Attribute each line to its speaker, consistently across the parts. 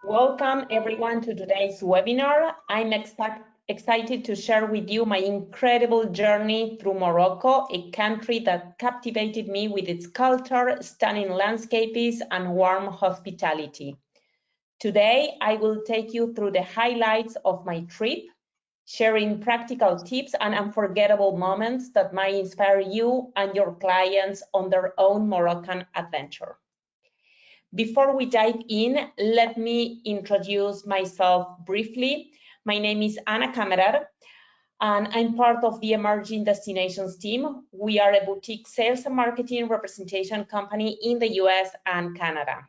Speaker 1: Welcome everyone to today's webinar. I'm excited to share with you my incredible journey through Morocco, a country that captivated me with its culture, stunning landscapes, and warm hospitality. Today, I will take you through the highlights of my trip, sharing practical tips and unforgettable moments that might inspire you and your clients on their own Moroccan adventure. Before we dive in, let me introduce myself briefly. My name is Ana Kammerer, and I'm part of the Emerging Destinations team. We are a boutique sales and marketing representation company in the US and Canada.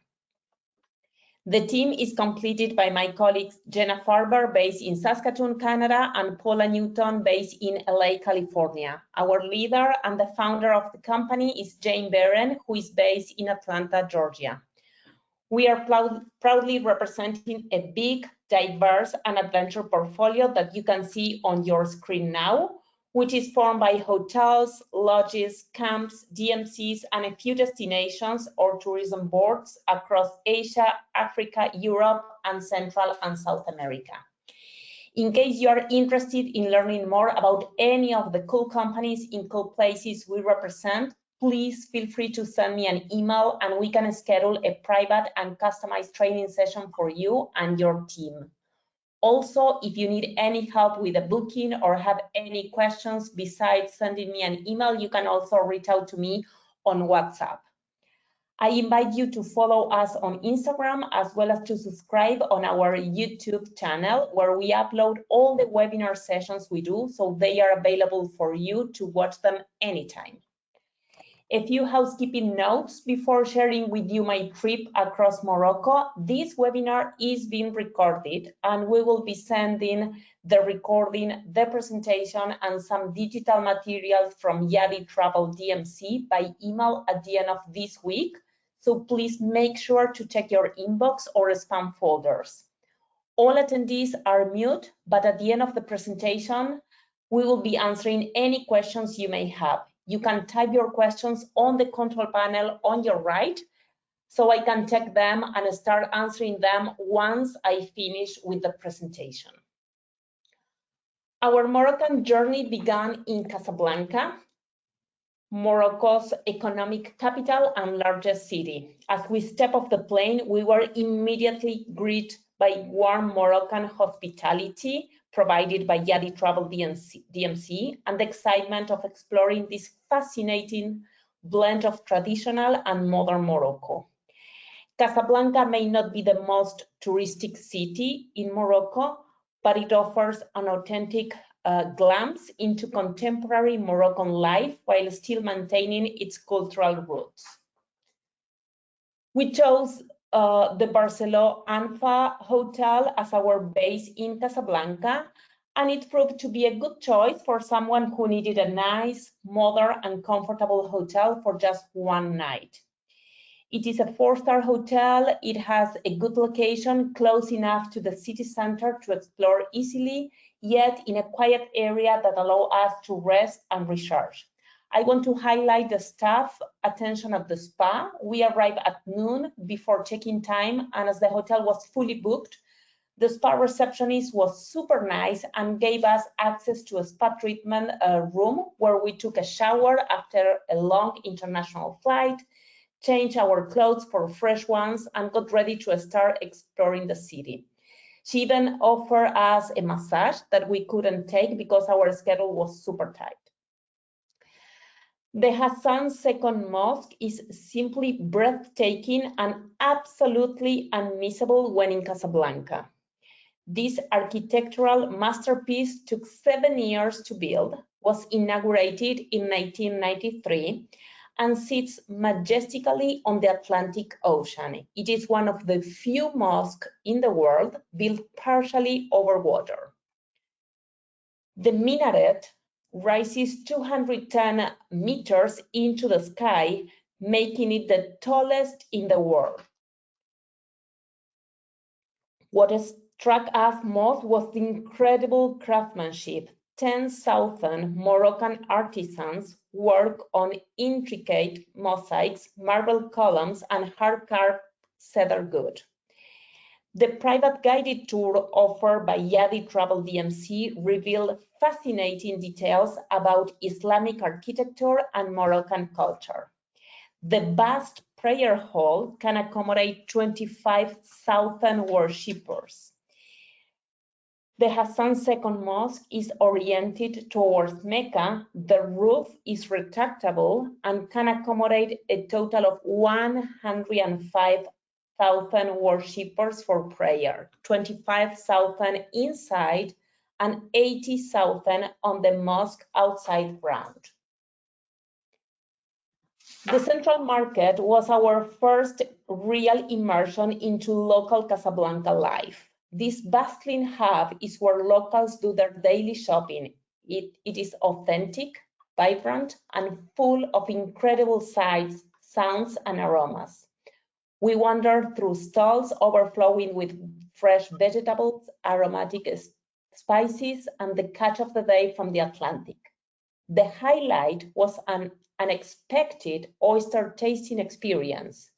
Speaker 1: The team is completed by my colleagues Jenna Farber, based in Saskatoon, Canada, and Paula Newton, based in LA, California. Our leader and the founder of the company is Jane Barron, who is based in Atlanta, Georgia. We are proudly representing a big, diverse, and adventure portfolio that you can see on your screen now, which is formed by hotels, lodges, camps, DMCs, and a few destinations or tourism boards across Asia, Africa, Europe, and Central and South America. In case you are interested in learning more about any of the cool companies in cool places we represent, please feel free to send me an email and we can schedule a private and customized training session for you and your team. Also, if you need any help with a booking or have any questions besides sending me an email, you can also reach out to me on WhatsApp. I invite you to follow us on Instagram as well as to subscribe on our YouTube channel, where we upload all the webinar sessions we do, so they are available for you to watch them anytime. A few housekeeping notes before sharing with you my trip across Morocco. This webinar is being recorded and we will be sending the recording, the presentation, and some digital materials from Yadi Travel DMC by email at the end of this week. So please make sure to check your inbox or spam folders. All attendees are mute, but at the end of the presentation, we will be answering any questions you may have. You can type your questions on the control panel on your right, so I can check them and start answering them once I finish with the presentation. Our Moroccan journey began in Casablanca, Morocco's economic capital and largest city. As we step off the plane, we were immediately greeted by warm Moroccan hospitality provided by Yadi Travel DMC and the excitement of exploring this fascinating blend of traditional and modern Morocco. Casablanca may not be the most touristic city in Morocco, but it offers an authentic glimpse into contemporary Moroccan life while still maintaining its cultural roots. We chose the Barceló Anfa Hotel as our base in Casablanca, and it proved to be a good choice for someone who needed a nice, modern, and comfortable hotel for just one night. It is a 4-star hotel. It has a good location, close enough to the city center to explore easily, yet in a quiet area that allows us to rest and recharge. I want to highlight the staff attention at the spa. We arrived at noon before check-in time, and as the hotel was fully booked, the spa receptionist was super nice and gave us access to a spa treatment room where we took a shower after a long international flight, changed our clothes for fresh ones, and got ready to start exploring the city. She even offered us a massage that we couldn't take because our schedule was super tight. The Hassan II Mosque is simply breathtaking and absolutely unmissable when in Casablanca. This architectural masterpiece took 7 years to build, was inaugurated in 1993, and sits majestically on the Atlantic Ocean. It is one of the few mosques in the world built partially over water. The minaret rises 210 meters into the sky, making it the tallest in the world. What struck us most was the incredible craftsmanship. 10,000 Moroccan artisans work on intricate mosaics, marble columns, and hard-carved cedar wood. The private guided tour offered by Yadi Travel DMC revealed fascinating details about Islamic architecture and Moroccan culture. The vast prayer hall can accommodate 25,000 worshippers. The Hassan II Mosque is oriented towards Mecca. The roof is retractable and can accommodate a total of 105,000 worshippers for prayer, 25,000 inside and 80,000 on the mosque outside ground. The Central Market was our first real immersion into local Casablanca life. This bustling hub is where locals do their daily shopping. It is authentic, vibrant, and full of incredible sights, sounds, and aromas. We wandered through stalls overflowing with fresh vegetables, aromatic spices, and the catch of the day from the Atlantic. The highlight was an unexpected oyster tasting experience.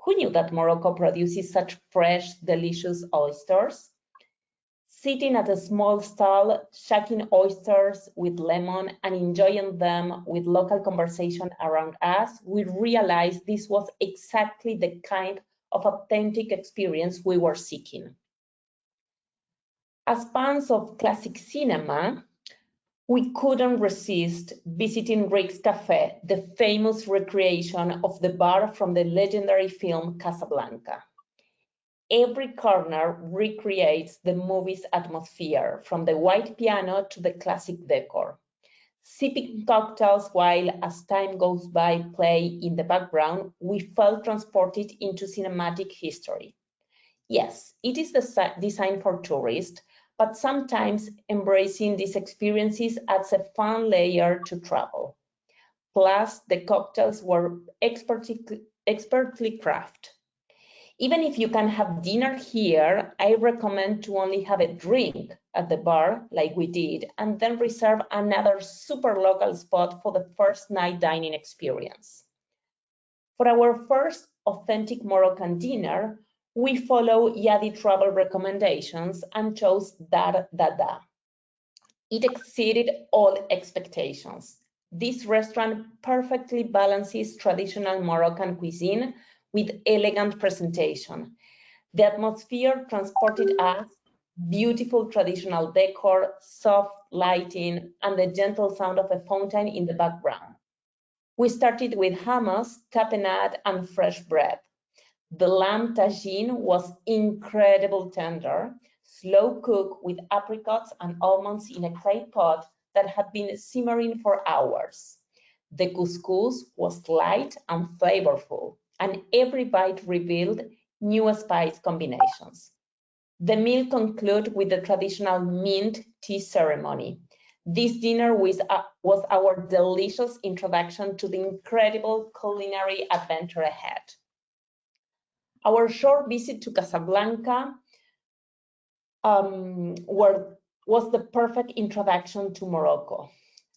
Speaker 1: Who knew that Morocco produces such fresh, delicious oysters? Sitting at a small stall, shacking oysters with lemon and enjoying them with local conversation around us, we realized this was exactly the kind of authentic experience we were seeking. As fans of classic cinema, we couldn't resist visiting Rick's Cafe, the famous recreation of the bar from the legendary film Casablanca. Every corner recreates the movie's atmosphere, from the white piano to the classic decor. Sipping cocktails while, as time goes by, play in the background, we felt transported into cinematic history. Yes, it is designed for tourists, but sometimes embracing these experiences adds a fun layer to travel. Plus, the cocktails were expertly crafted. Even if you can have dinner here, I recommend to only have a drink at the bar, like we did, and then reserve another super local spot for the first night dining experience. For our first authentic Moroccan dinner, we follow Yadi travel recommendations and chose Dar Dada. It exceeded all expectations. This restaurant perfectly balances traditional Moroccan cuisine with elegant presentation. The atmosphere transported us, beautiful traditional decor, soft lighting, and the gentle sound of a fountain in the background. We started with hummus, tapenade, and fresh bread. The lamb tagine was incredibly tender, slow cooked with apricots and almonds in a clay pot that had been simmering for hours. The couscous was light and flavorful, and every bite revealed new spice combinations. The meal concluded with the traditional mint tea ceremony. This dinner was our delicious introduction to the incredible culinary adventure ahead. Our short visit to Casablanca was the perfect introduction to Morocco.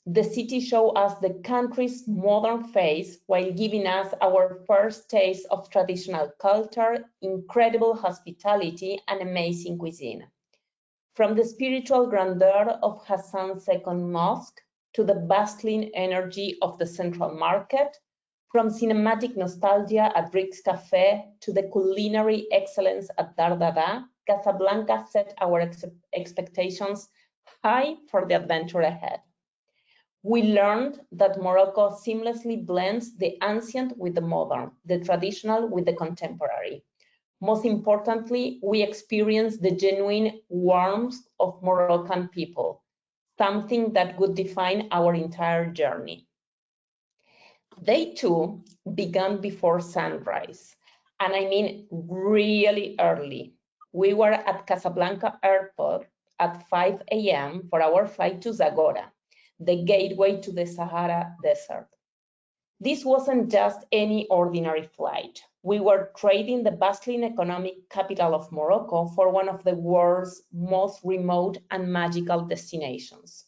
Speaker 1: The city showed us the country's modern face while giving us our first taste of traditional culture, incredible hospitality, and amazing cuisine. From the spiritual grandeur of Hassan's second mosque to the bustling energy of the Central Market, from cinematic nostalgia at Rick's Cafe to the culinary excellence at Dar Dada, Casablanca set our expectations high for the adventure ahead. We learned that Morocco seamlessly blends the ancient with the modern, the traditional with the contemporary. Most importantly, we experienced the genuine warmth of Moroccan people, something that would define our entire journey. Day 2 began before sunrise, and I mean really early. We were at Casablanca Airport at 5 a.m. for our flight to Zagora, the gateway to the Sahara Desert. This wasn't just any ordinary flight. We were trading the bustling economic capital of Morocco for one of the world's most remote and magical destinations.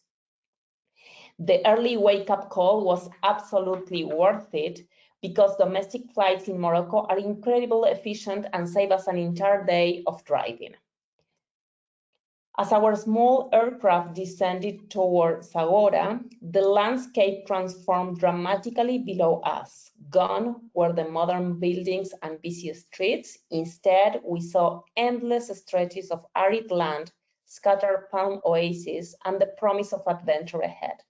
Speaker 1: The early wake-up call was absolutely worth it. because domestic flights in Morocco are incredibly efficient and save us an entire day of driving. As our small aircraft descended toward Sahara, the landscape transformed dramatically below us. Gone were the modern buildings and busy streets. Instead, we saw endless stretches of arid land, scattered palm oases, and the promise of adventure ahead.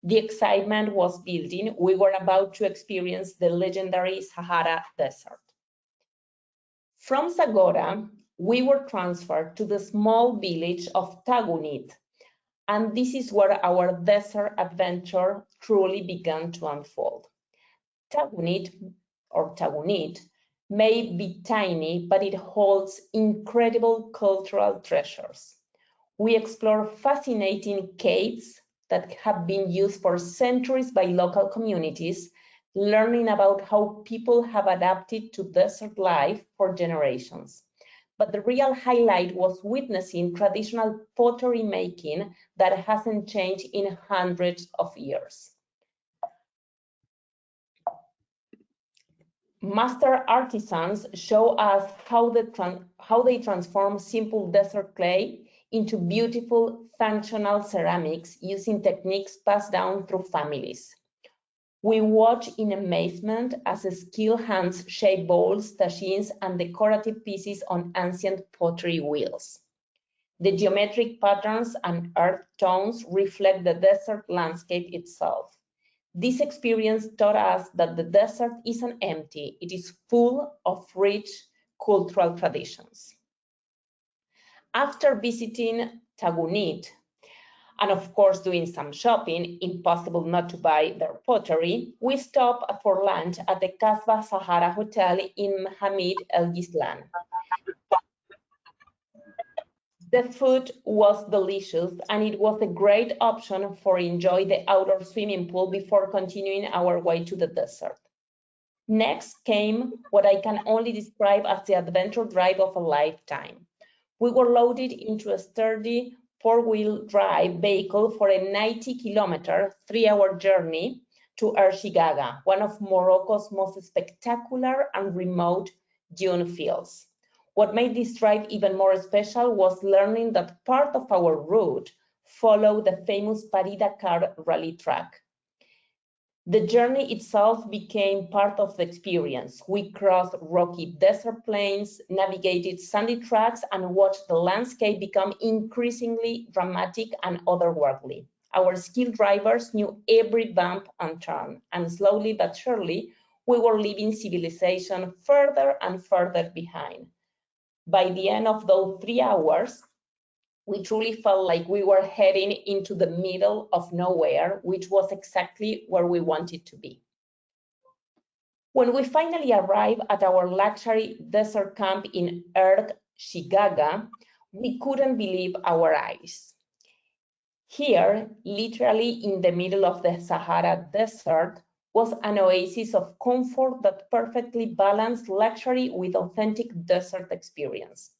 Speaker 1: The excitement was building. We were about to experience the legendary Sahara Desert. From Sahara, we were transferred to the small village of Tagounit, and this is where our desert adventure truly began to unfold. Tagounit, or Tagounit, may be tiny, but it holds incredible cultural treasures. We explore fascinating caves that have been used for centuries by local communities, learning about how people have adapted to desert life for generations. But the real highlight was witnessing traditional pottery making that hasn't changed in hundreds of years. Master artisans show us how they transform simple desert clay into beautiful, functional ceramics using techniques passed down through families. We watch in amazement as skilled hands shape bowls, tagines, and decorative pieces on ancient pottery wheels. The geometric patterns and earth tones reflect the desert landscape itself. This experience taught us that the desert isn't empty, it is full of rich cultural traditions. After visiting Tagounit, and of course doing some shopping, impossible not to buy their pottery, we stopped for lunch at the Casbah Sahara Hotel in Hamid El Gislan. The food was delicious and it was a great option for enjoy the outdoor swimming pool before continuing our way to the desert. Next came what I can only describe as the adventure drive of a lifetime. We were loaded into a sturdy four-wheel drive vehicle for a 90-kilometer, 3-hour journey to Erchigaga, one of Morocco's most spectacular and remote dune fields. What made this drive even more special was learning that part of our route followed the famous Paris-Dakar rally track. The journey itself became part of the experience. We crossed rocky desert plains, navigated sandy tracks, and watched the landscape become increasingly dramatic and otherworldly. Our skilled drivers knew every bump and turn, and slowly but surely, we were leaving civilization further and further behind. By the end of those 3 hours, we truly felt like we were heading into the middle of nowhere, which was exactly where we wanted to be. When we finally arrived at our luxury desert camp in Erchigaga, we couldn't believe our eyes. Here, literally in the middle of the Sahara Desert, was an oasis of comfort that perfectly balanced luxury with authentic desert experience.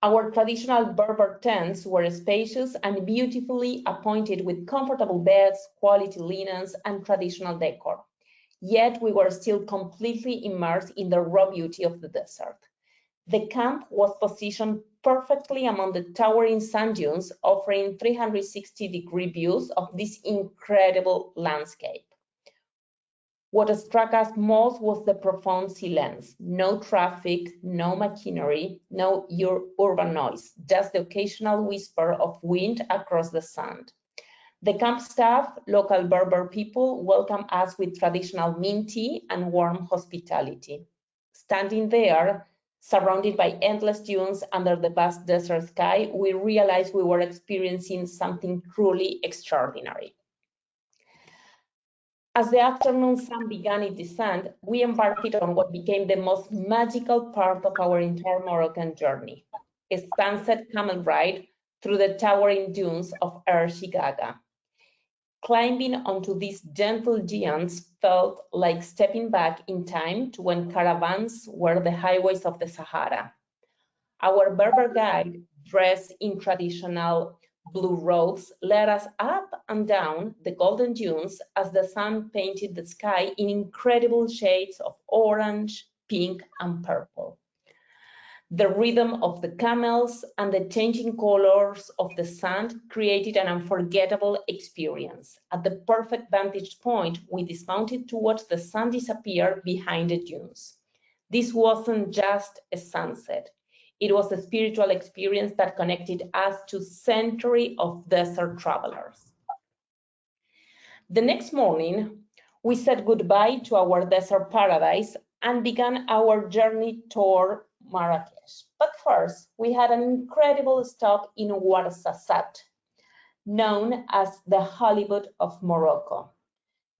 Speaker 1: Our traditional Berber tents were spacious and beautifully appointed with comfortable beds, quality linens, and traditional decor. Yet we were still completely immersed in the raw beauty of the desert. The camp was positioned perfectly among the towering sand dunes, offering 360-degree views of this incredible landscape. What struck us most was the profound silence. No traffic, no machinery, no urban noise, just the occasional whisper of wind across the sand. The camp staff, local Berber people, welcomed us with traditional mint tea and warm hospitality. Standing there, surrounded by endless dunes under the vast desert sky, we realized we were experiencing something truly extraordinary. As the afternoon sun began its descent, we embarked on what became the most magical part of our entire Moroccan journey, a sunset camel ride through the towering dunes of Erchigaga. Climbing onto these gentle giants felt like stepping back in time to when caravans were the highways of the Sahara. Our Berber guide, dressed in traditional Blue roads led us up and down the golden dunes as the sun painted the sky in incredible shades of orange, pink, and purple. The rhythm of the camels and the changing colors of the sand created an unforgettable experience. At the perfect vantage point, we dismounted to watch the sun disappear behind the dunes. This wasn't just a sunset. It was a spiritual experience that connected us to centuries of desert travelers. The next morning, we said goodbye to our desert paradise and began our journey toward Marrakech. But first, we had an incredible stop in Ouarzazate, known as the Hollywood of Morocco.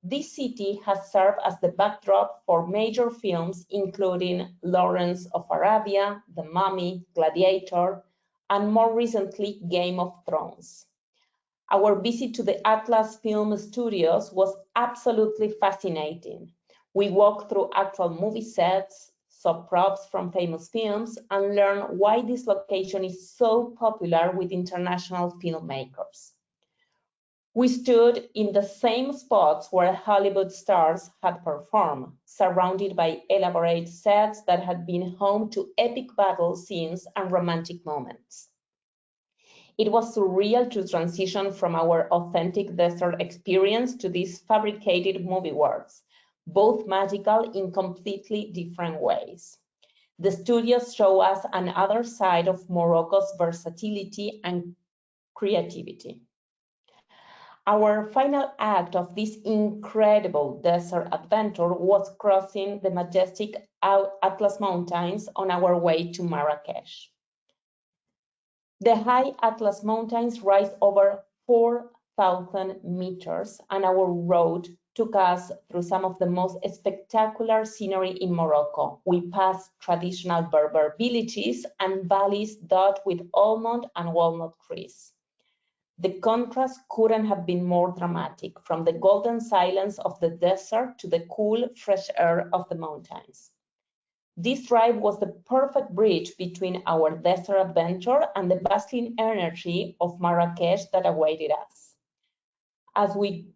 Speaker 1: This city has served as the backdrop for major films including Lawrence of Arabia, The Mummy, Gladiator, and more recently, Game of Thrones. Our visit to the Atlas Film Studios was absolutely fascinating. We walked through actual movie sets, saw props from famous films, and learned why this location is so popular with international filmmakers. We stood in the same spots where Hollywood stars had performed, surrounded by elaborate sets that had been home to epic battle scenes and romantic moments. It was surreal to transition from our authentic desert experience to these fabricated movie worlds, both magical in completely different ways. The studios show us another side of Morocco's versatility and creativity. Our final act of this incredible desert adventure was crossing the majestic Atlas Mountains on our way to Marrakech. The high Atlas Mountains rise over 4,000 meters, and our road took us through some of the most spectacular scenery in Morocco. We passed traditional Berber villages and valleys dotted with almond and walnut trees. The contrast couldn't have been more dramatic, from the golden silence of the desert to the cool, fresh air of the mountains. This drive was the perfect bridge between our desert adventure and the bustling energy of Marrakech that awaited us. As we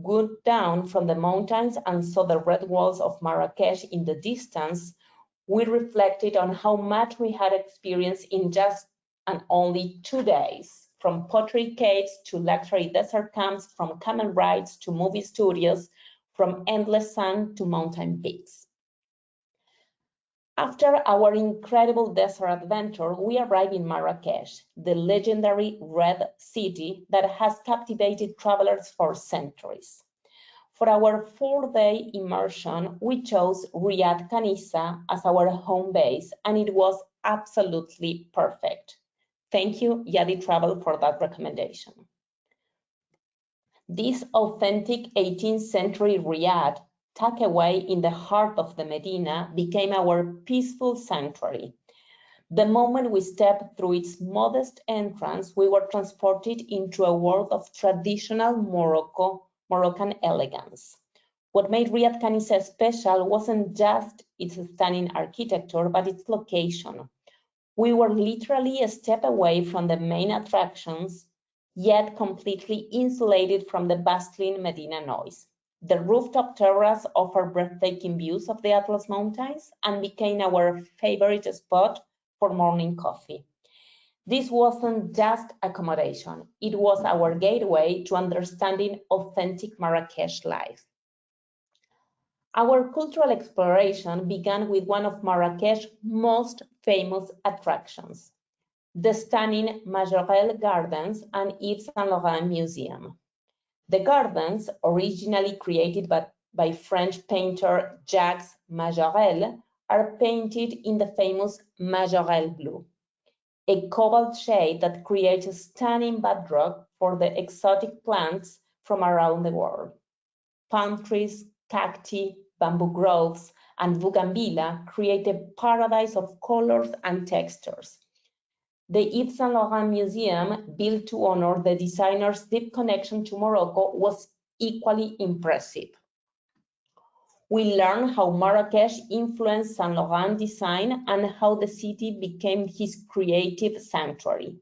Speaker 1: got down from the mountains and saw the red walls of Marrakech in the distance, we reflected on how much we had experienced in just and only 2 days, from pottery caves to luxury desert camps, from camel rides to movie studios, from endless sand to mountain peaks. After our incredible desert adventure, we arrived in Marrakech, the legendary Red City that has captivated travelers for centuries. For our 4-day immersion, we chose Riyad Khanisa as our home base, and it was absolutely perfect. Thank you, Yadi Travel, for that recommendation. This authentic 18th century Riyadh, tucked away in the heart of the Medina, became our peaceful sanctuary. The moment we stepped through its modest entrance, we were transported into a world of traditional Moroccan elegance. What made Riyad Khanisa special wasn't just its stunning architecture, but its location. We were literally a step away from the main attractions, yet completely insulated from the bustling Medina noise. The rooftop terrace offered breathtaking views of the Atlas Mountains and became our favorite spot for morning coffee. This wasn't just accommodation, it was our gateway to understanding authentic Marrakech life. Our cultural exploration began with one of Marrakech's most famous attractions, the stunning Majorelle Gardens and Yves Saint Laurent Museum. The gardens, originally created by French painter Jacques Majorelle, are painted in the famous Majorelle blue, a cobalt shade that creates a stunning backdrop for the exotic plants from around the world. Palm trees, cacti, bamboo groves, and bougainvillea create a paradise of colors and textures. The Yves Saint Laurent Museum, built to honor the designer's deep connection to Morocco, was equally impressive. We learned how Marrakech influenced Saint Laurent design and how the city became his creative sanctuary.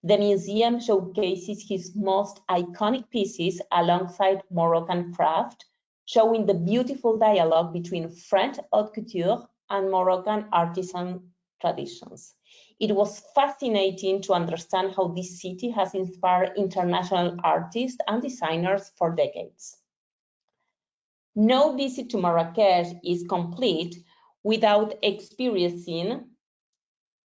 Speaker 1: The museum showcases his most iconic pieces alongside Moroccan craft, showing the beautiful dialogue between French haute couture and Moroccan artisan traditions. It was fascinating to understand how this city has inspired international artists and designers for decades. No visit to Marrakech is complete without experiencing,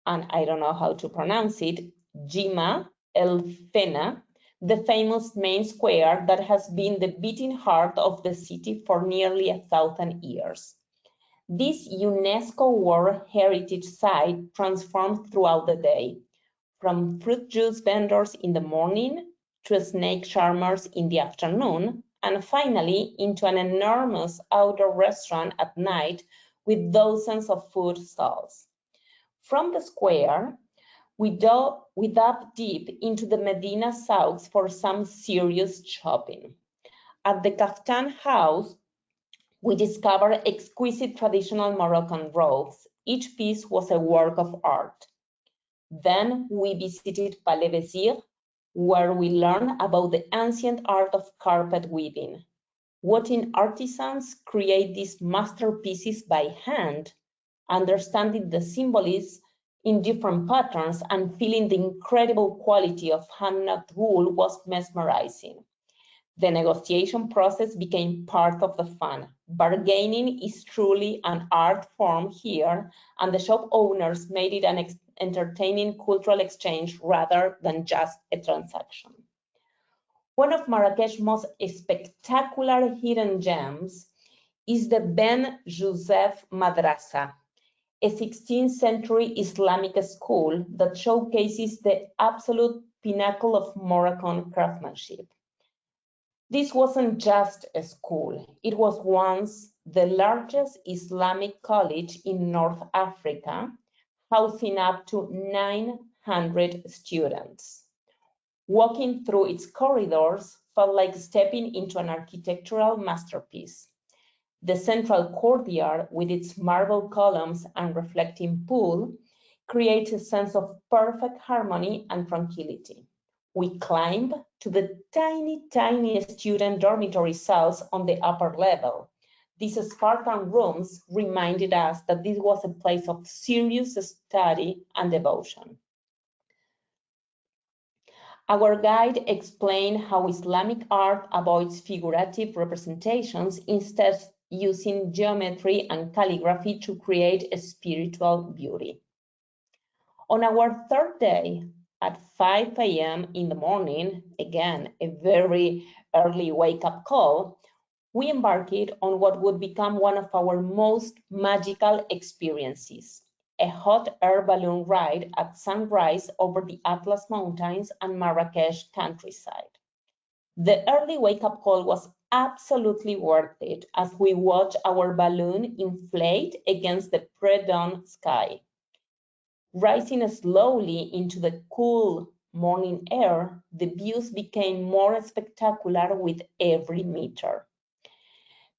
Speaker 1: and I don't know how to pronounce it, Jima El Fena, the famous main square that has been the beating heart of the city for nearly 1,000 years. This UNESCO World Heritage Site transforms throughout the day, from fruit juice vendors in the morning to snake charmers in the afternoon, and finally into an enormous outdoor restaurant at night with dozens of food stalls. From the square, we dove deep into the Medina souks for some serious shopping. At the Kaftan House, we discovered exquisite traditional Moroccan robes. Each piece was a work of art. Then we visited Palais Vezir, where we learned about the ancient art of carpet weaving. Watching artisans create these masterpieces by hand, understanding the symbolism in different patterns and feeling the incredible quality of hand-knit wool was mesmerizing. The negotiation process became part of the fun. Bargaining is truly an art form here, and the shop owners made it an entertaining cultural exchange rather than just a transaction. One of Marrakech's most spectacular hidden gems is the Ben Youssef Madrasa, a 16th century Islamic school that showcases the absolute pinnacle of Moroccan craftsmanship. This wasn't just a school, it was once the largest Islamic college in North Africa, housing up to 900 students. Walking through its corridors felt like stepping into an architectural masterpiece. The central courtyard, with its marble columns and reflecting pool, creates a sense of perfect harmony and tranquility. We climbed to the tiny student dormitory cells on the upper level. These Spartan rooms reminded us that this was a place of serious study and devotion. Our guide explained how Islamic art avoids figurative representations, instead using geometry and calligraphy to create a spiritual beauty. On our third day, at 5 a.m. in the morning, again, a very early wake-up call, we embarked on what would become one of our most magical experiences, a hot air balloon ride at sunrise over the Atlas Mountains and Marrakech countryside. The early wake-up call was absolutely worth it as we watched our balloon inflate against the pre-dawn sky. Rising slowly into the cool morning air, the views became more spectacular with every meter.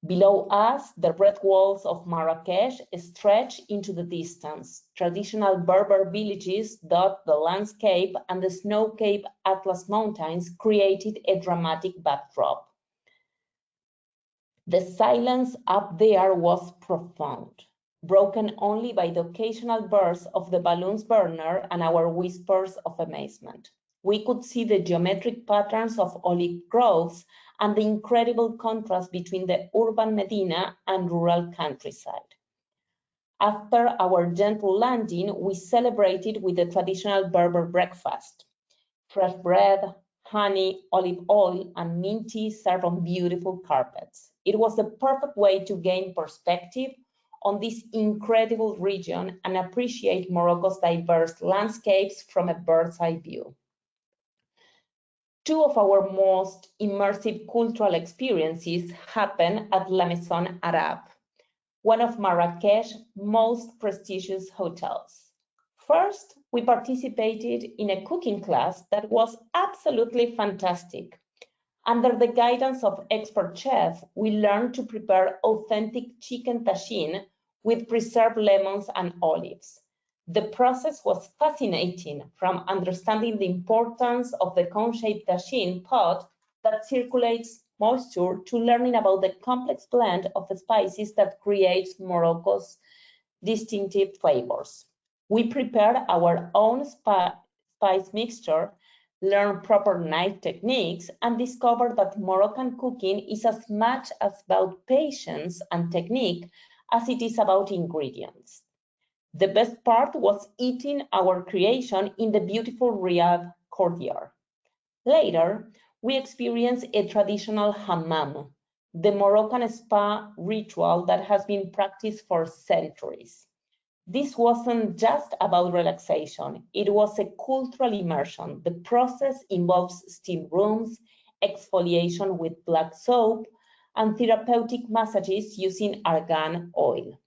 Speaker 1: Below us, the red walls of Marrakech stretch into the distance. Traditional Berber villages dot the landscape, and the snow-capped Atlas Mountains created a dramatic backdrop. The silence up there was profound, broken only by the occasional bursts of the balloon's burner and our whispers of amazement. We could see the geometric patterns of olive groves and the incredible contrast between the urban Medina and rural countryside. After our gentle landing, we celebrated with the traditional Berber breakfast. Fresh bread, honey, olive oil, and mint tea served on beautiful carpets. It was the perfect way to gain perspective on this incredible region and appreciate Morocco's diverse landscapes from a bird's-eye view. Two of our most immersive cultural experiences happened at La Maison Arabe, one of Marrakech's most prestigious hotels. First, we participated in a cooking class that was absolutely fantastic. Under the guidance of expert chefs, we learned to prepare authentic chicken tagine with preserved lemons and olives. The process was fascinating, from understanding the importance of the cone-shaped tagine pot that circulates moisture to learning about the complex blend of spices that creates Morocco's distinctive flavors. We prepared our own spice mixture, learned proper knife techniques, and discovered that Moroccan cooking is as much about patience and technique as it is about ingredients. The best part was eating our creation in the beautiful Riyadh courtyard. Later, we experienced a traditional hammam, the Moroccan spa ritual that has been practiced for centuries. This wasn't just about relaxation, it was a cultural immersion. The process involves steam rooms, exfoliation with black soap, and therapeutic massages using argan oil.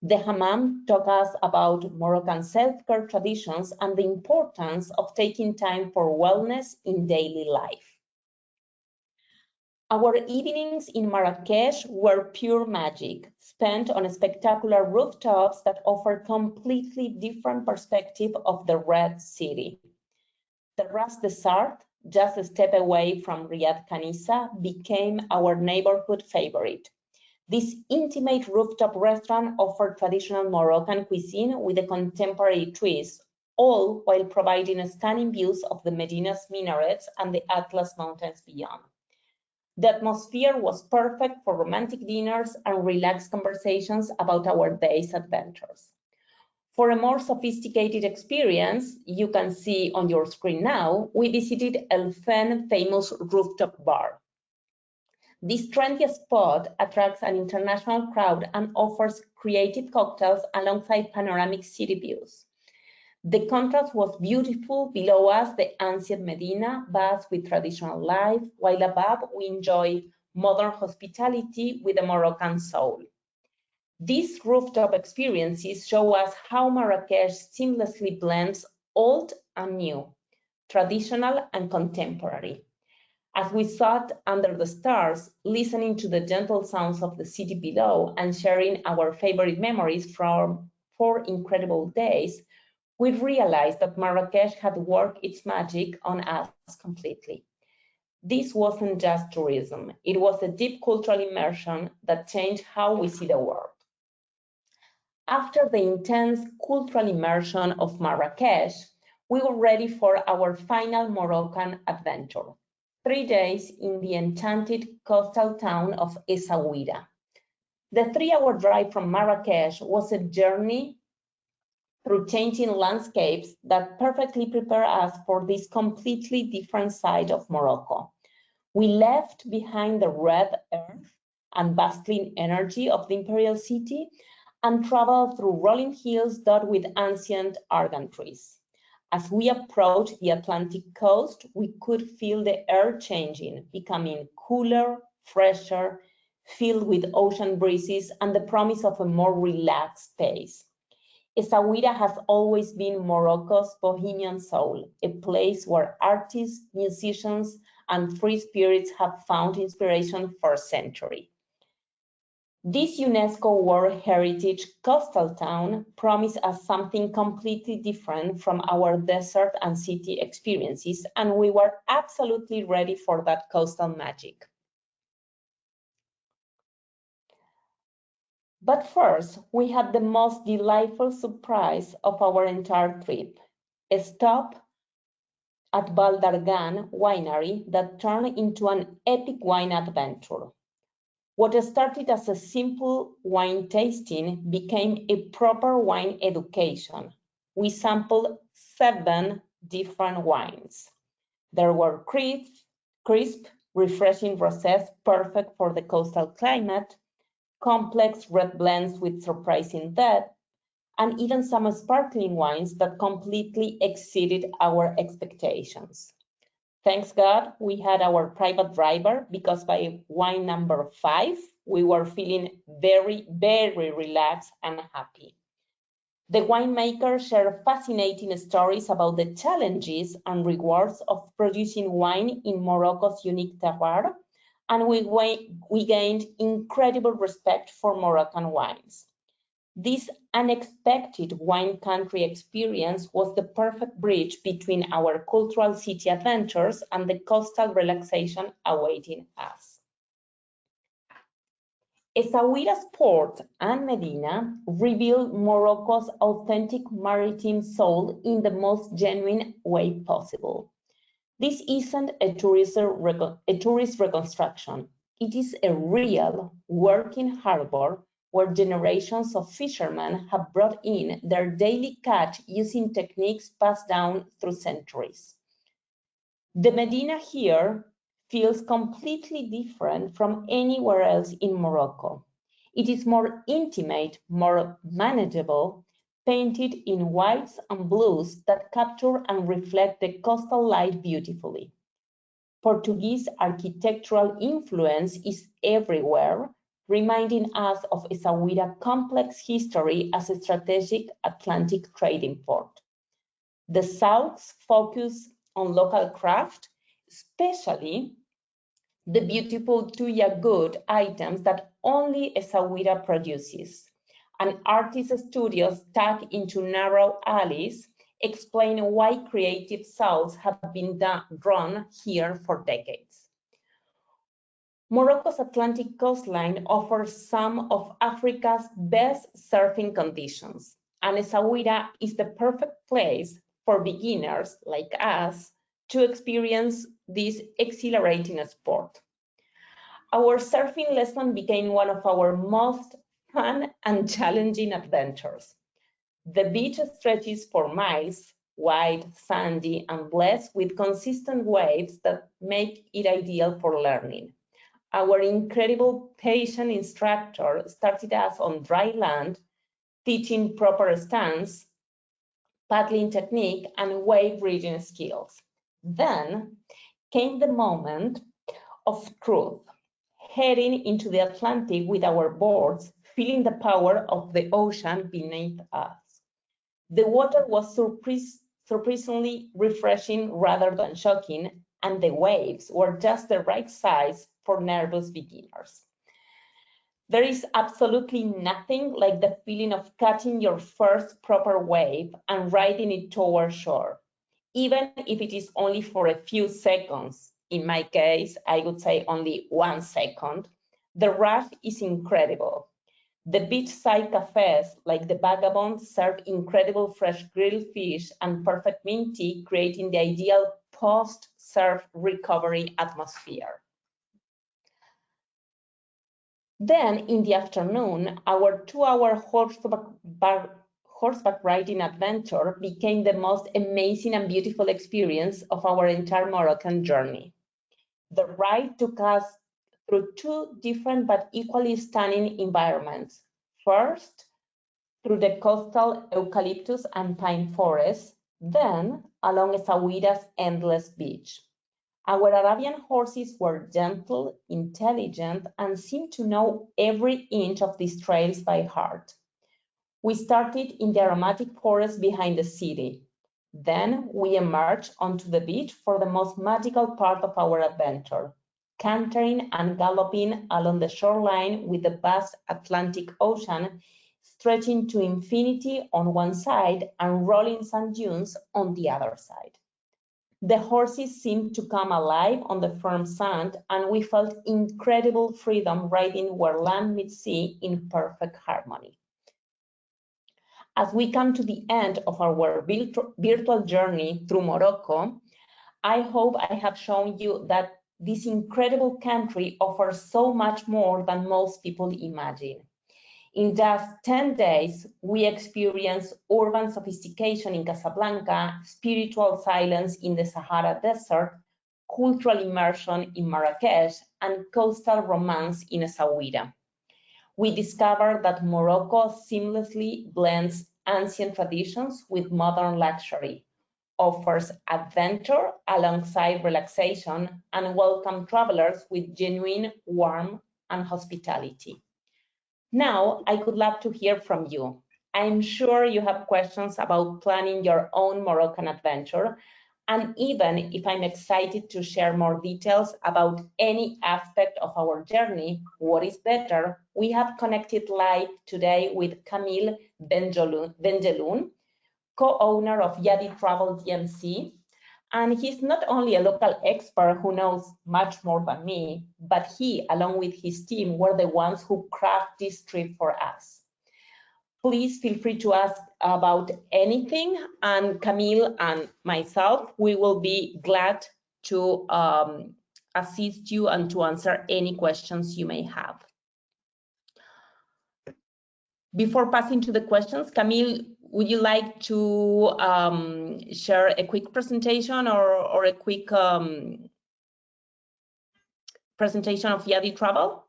Speaker 1: The hammam taught us about Moroccan self-care traditions and the importance of taking time for wellness in daily life. Our evenings in Marrakech were pure magic, spent on spectacular rooftops that offer completely different perspective of the Red City. The Ras Desert, just a step away from Riyadh Khanisa, became our neighborhood favorite. This intimate rooftop restaurant offered traditional Moroccan cuisine with a contemporary twist, all while providing stunning views of the Medina's minarets and the Atlas Mountains beyond. The atmosphere was perfect for romantic dinners and relaxed conversations about our day's adventures. For a more sophisticated experience, you can see on your screen now, we visited El Fen famous rooftop bar. This trendy spot attracts an international crowd and offers creative cocktails alongside panoramic city views. The contrast was beautiful. Below us, the ancient Medina buzzed with traditional life, while above we enjoy modern hospitality with a Moroccan soul. These rooftop experiences show us how Marrakech seamlessly blends old and new, traditional and contemporary. As we sat under the stars, listening to the gentle sounds of the city below and sharing our favorite memories from 4 incredible days, we realized that Marrakech had worked its magic on us completely. This wasn't just tourism, it was a deep cultural immersion that changed how we see the world. After the intense cultural immersion of Marrakech, we were ready for our final Moroccan adventure. 3 days in the enchanted coastal town of Essaouira. The 3-hour drive from Marrakech was a journey through changing landscapes that perfectly prepare us for this completely different side of Morocco. We left behind the red earth and bustling energy of the imperial city and traveled through rolling hills dotted with ancient argan trees. As we approached the Atlantic coast, we could feel the air changing, becoming cooler, fresher, filled with ocean breezes and the promise of a more relaxed pace. Essaouira has always been Morocco's bohemian soul, a place where artists, musicians, and free spirits have found inspiration for centuries. This UNESCO World Heritage coastal town promised us something completely different from our desert and city experiences, and we were absolutely ready for that coastal magic. But first, we had the most delightful surprise of our entire trip, a stop at Val d'Argan winery that turned into an epic wine adventure. What started as a simple wine tasting became a proper wine education. We sampled 7 different wines. There were crisp, refreshing rosés perfect for the coastal climate, complex red blends with surprising depth, and even some sparkling wines that completely exceeded our expectations. Thanks God we had our private driver, because by wine number 5, we were feeling very, very relaxed and happy. The winemaker shared fascinating stories about the challenges and rewards of producing wine in Morocco's unique terroir, and we gained incredible respect for Moroccan wines. This unexpected wine country experience was the perfect bridge between our cultural city adventures and the coastal relaxation awaiting us. Essaouira's port and Medina reveal Morocco's authentic maritime soul in the most genuine way possible. This isn't a tourist reconstruction. It is a real working harbor where generations of fishermen have brought in their daily catch using techniques passed down through centuries. The Medina here feels completely different from anywhere else in Morocco. It is more intimate, more manageable, painted in whites and blues that capture and reflect the coastal light beautifully. Portuguese architectural influence is everywhere, reminding us of Essaouira's complex history as a strategic Atlantic trading port. The souks focus on local craft, especially the beautiful tuya good items that only Essaouira produces, and artist studios tucked into narrow alleys explain why creative souls have been drawn here for decades. Morocco's Atlantic coastline offers some of Africa's best surfing conditions, and Essaouira is the perfect place for beginners like us to experience this exhilarating sport. Our surfing lesson became one of our most fun and challenging adventures. The beach stretches for miles, wide, sandy, and blessed with consistent waves that make it ideal for learning. Our incredible patient instructor started us on dry land, teaching proper stance, paddling technique, and wave reading skills. Then came the moment of truth, heading into the Atlantic with our boards, feeling the power of the ocean beneath us. The water was surprisingly refreshing rather than shocking, and the waves were just the right size for nervous beginners. There is absolutely nothing like the feeling of catching your first proper wave and riding it toward shore, even if it is only for a few seconds. In my case, I would say only 1 second. The rush is incredible. The beachside cafes like the Vagabond serve incredible fresh grilled fish and perfect mint tea, creating the ideal post-surf recovery atmosphere. Then in the afternoon, our 2-hour horseback riding adventure became the most amazing and beautiful experience of our entire Moroccan journey. The ride took us through 2 different but equally stunning environments. First, through the coastal eucalyptus and pine forests, then along Essaouira's endless beach. Our Arabian horses were gentle, intelligent, and seemed to know every inch of these trails by heart. We started in the aromatic forest behind the city. Then we emerged onto the beach for the most magical part of our adventure, cantering and galloping along the shoreline with the vast Atlantic Ocean stretching to infinity on one side and rolling sand dunes on the other side. The horses seemed to come alive on the firm sand, and we felt incredible freedom riding where land meets sea in perfect harmony. As we come to the end of our virtual journey through Morocco, I hope I have shown you that this incredible country offers so much more than most people imagine. In just 10 days, we experienced urban sophistication in Casablanca, spiritual silence in the Sahara Desert, cultural immersion in Marrakech, and coastal romance in Essaouira. We discovered that Morocco seamlessly blends ancient traditions with modern luxury, offers adventure alongside relaxation, and welcomes travelers with genuine warmth and hospitality. Now, I would love to hear from you. I'm sure you have questions about planning your own Moroccan adventure, And even if I'm excited to share more details about any aspect of our journey, what is better, we have connected live today with Camille Benjeloun, co-owner of Yadi Travel DMC. And he's not only a local expert who knows much more than me, but he, along with his team, were the ones who crafted this trip for us. Please feel free to ask about anything, and Camille and myself, we will be glad to assist you and to answer any questions you may have. Before passing to the questions, Camille, would you like to share a quick presentation or a quick presentation of Yadi Travel?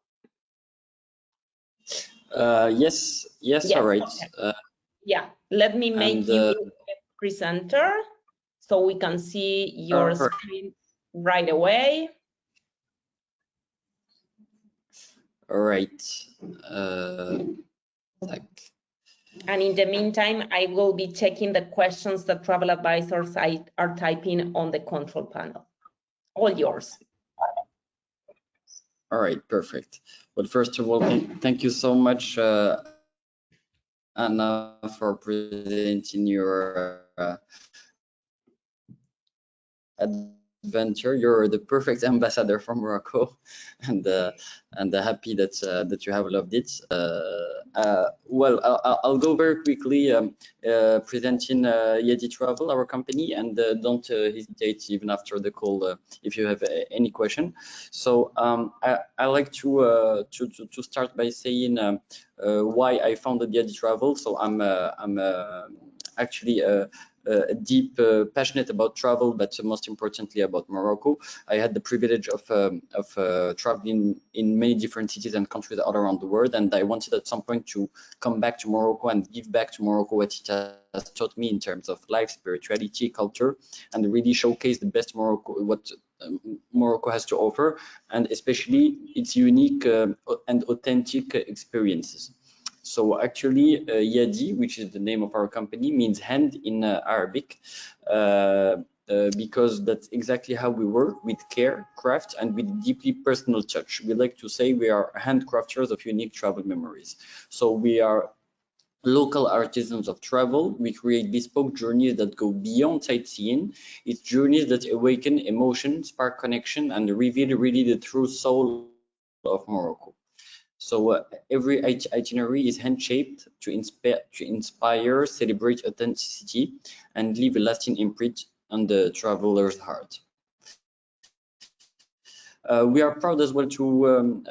Speaker 2: Yes, all right.
Speaker 1: Okay. Yeah, let me make you a presenter so we can see your screen right away.
Speaker 2: All right.
Speaker 1: And in the meantime, I will be checking the questions that travel advisors are typing on the control panel. All yours.
Speaker 2: All right, perfect. Well, first of all, thank you so much, Anna, for presenting your adventure. You're the perfect ambassador for Morocco, and happy that you have loved it. Well, I'll go very quickly presenting Yadi Travel, our company, and don't hesitate even after the call if you have any question. So I like to start by saying why I founded Yadi Travel. So I'm actually deep passionate about travel, but most importantly about Morocco. I had the privilege of traveling in many different cities and countries all around the world, and I wanted at some point to come back to Morocco and give back to Morocco what it has taught me in terms of life, spirituality, culture, and really showcase the best what Morocco has to offer, and especially its unique and authentic experiences. So actually, Yadi, which is the name of our company, means hand in Arabic, because that's exactly how we work, with care, craft, and with deeply personal touch. We like to say we are handcrafters of unique travel memories. So we are local artisans of travel. We create bespoke journeys that go beyond sightseeing. It's journeys that awaken emotion, spark connection, and reveal really the true soul of Morocco. So every itinerary is hand-shaped to inspire, celebrate authenticity, and leave a lasting imprint on the traveler's heart. We are proud as well to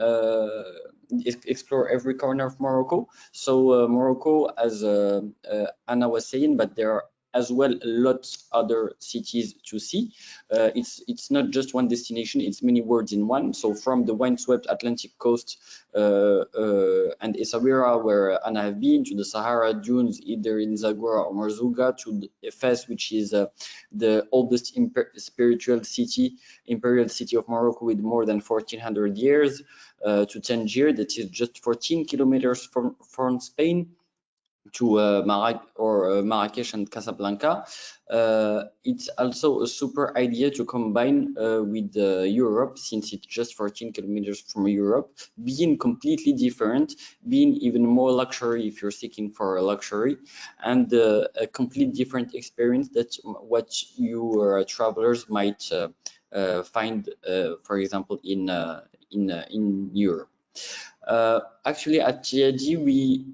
Speaker 2: explore every corner of Morocco. So Morocco, as Anna was saying, but there are as well lots other cities to see. It's not just one destination, it's many worlds in one. So from the windswept Atlantic coast and Essaouira, where Anna have been, to the Sahara dunes, either in Zagora or Marzouga, to Fes, which is the oldest imperial city of Morocco with more than 1400 years, to Tangier, that is just 14 kilometers from Spain, to Marrakech and Casablanca. It's also a super idea to combine with Europe, since it's just 14 kilometers from Europe, being completely different, being even more luxury if you're seeking for a luxury, and a complete different experience that what you travelers might find, for example, in Europe. Actually, at Yadi, we